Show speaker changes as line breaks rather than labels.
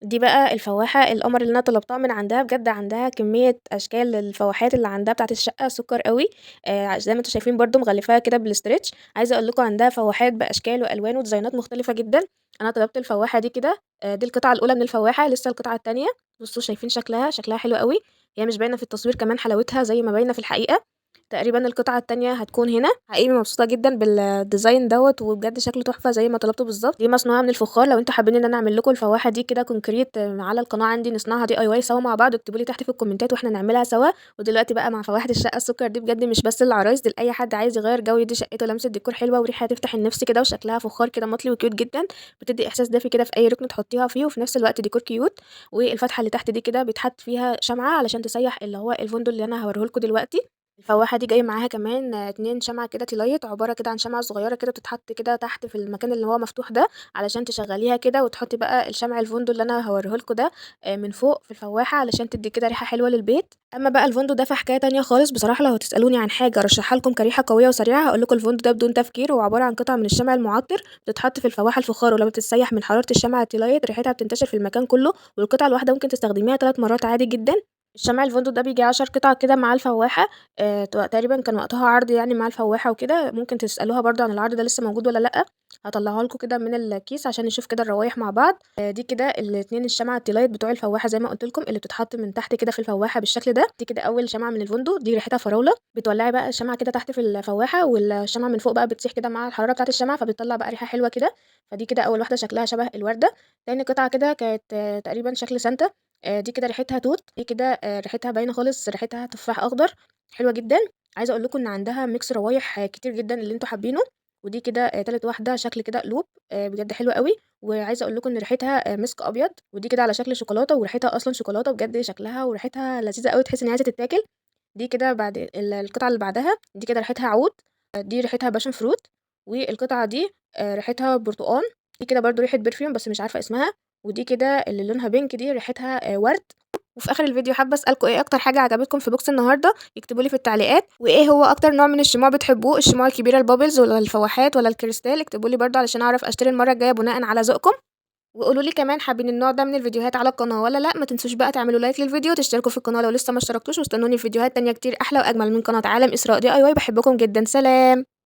دي بقى الفواحة القمر اللي أنا طلبتها من عندها، بجد عندها كمية أشكال للفواحات اللي عندها بتاعة الشقة سُكّر أوي، زي ما أنتم شايفين برضه مغلفاها كده بالstretch. عايزة أقول لكم عندها فواحات بأشكال وألوان وديزاينات مختلفة جدًا. أنا طلبت الفواحة دي كده، دي القطعة الأولى من الفواحة، لسه القطعة التانية. بُصّوا شايفين شكلها حلو أوي، هي مش باينة في التصوير كمان حلاوتها زي ما باينة في الحقيقة. تقريبًا القطعة التانية هتكون هنا، حقيقي مبسوطة جدًا بالdesign دوّة، وبجد شكله تحفة زي ما طلبته بالضبط. دي مصنوعة من الفخار، لو أنتم حابين إن أنا أعمل لكم الفواحة دي كده concrete على القناة عندي نصنعها DIY سوا مع بعض، واكتبوا لي تحت في الكومنتات وإحنا نعملها سوا. ودلوقتي بقى مع فواحة الشقة السُكّر دي بجد مش بس للعرايس، دي لأي حد عايز يغيّر جو، يدّي شقته لمسة ديكور حلوة وريحة تفتح النِفس كده، وشكلها فخار كده مطلي وcute جدًا، بتدّي إحساس دافي كده في أي ركن تحطيها فيه، وفي نفس الوقت ديكور cute. والفتحة اللي تحت دي كده بيتحط فيها شمعة علشان تسيّح اللي هو الفندق اللي أنا هاوريه لكم دلوقتي. الفواحة دي جاي معاها كمان 2 شمعة كده tea light، عبارة كده عن شمعة صغيرة كده بتتحط كده تحت في المكان اللي هو مفتوح ده، علشان تشغّليها كده وتحطي بقى الشمع الفندق اللي أنا هاوريه لكم ده من فوق في الفواحة علشان تدّي كده ريحة حلوة للبيت. أمّا بقى الفندق ده فحكاية تانية خالص، بصراحة لو هتسألوني عن حاجة أرشّحها لكم كريحة قوية وسريعة هاقول لكم الفندق ده بدون تفكير، هو عبارة عن قطع من الشمع المُعطِّر بتتحط في الفواحة الفخار، ولمّا بتتسيّح من حرارة الشمع الtea light ريحتها بتنتشر في المكان كلّه، والقطعة الواحدة ممكن تستخدميها 3 مرات عادي جدًا. الشمع الفندق ده بييجي 10 قطع كده مع الفواحة، تقريبًا كان وقتها عرض يعني مع الفواحة وكده، ممكن تسألوها برضه عن العرض ده لسه موجود والّا لأ. هاطلّعه لكم كده من الكيس عشان نشوف كده الروايح مع بعض. دي كده ال2 الشمعة الtea light بتوع الفواحة زي ما قُلت لكم، اللي بتتحط من تحت كده في الفواحة بالشكل ده. دي كده أول شمعة من الفندق، دي ريحتها فراولة، بتولّعي بقى الشمعة كده تحت في الفواحة، والشمعة من فوق بقى بتسيح كده مع الحرارة بتاعة الشمعة، فبتطلّع بقى ريحة حلوة كده. فدي كده أول واحدة شكلها شبه الوردة. تاني قطعة كده كانت تقريبًا شكل سانتا، دي كده ريحتها توت، دي كده ريحتها باينة خالص، ريحتها تفاح أخضر، حلوة جدًا. عايزة أقول لكم إن عندها mix روايح كتير جدًا اللي أنتم حابينه. ودي كده تالت واحدة شكل كده قلوب، بجد حلوة أوي. وعايزة أقول لكم إن ريحتها مسك أبيض، ودي كده على شكل شوكولاتة، وريحتها أصلًا شوكولاتة، بجد شكلها وريحتها لذيذة أوي تحسّي إن هي عايزة تتاكل. دي كده بعد القطعة اللي بعدها، دي كده ريحتها عود، دي ريحتها passion fruit. والقطعة دي ريحتها برتقان، دي كده برضه ريحة perfume بس مش عارفة اسمها. ودي كده اللي لونها pink دي ريحتها ورد. وفي آخر الفيديو حابة أسألكم إيه أكتر حاجة عجبتكم في بوكس النهارده، اكتبوا لي في التعليقات. وإيه هو أكتر نوع من الشموع بتحبوه، الشموع الكبيرة البابلز والّا الفواحات والّا الكريستال، اكتبوا لي برضه علشان أعرف أشتري المرة الجاية بناءً على ذوقكم. وقولوا لي كمان حابين النوع ده من الفيديوهات على القناة والّا لأ. ما تنسوش بقى تعملوا لايك للفيديو وتشتركوا في القناة لو لسه ما اشتركتوش، واستنوني في فيديوهات تانية كتير أحلى وأجمل من قناة عالم إسراء DIY. باحبكم جدًا، سلام.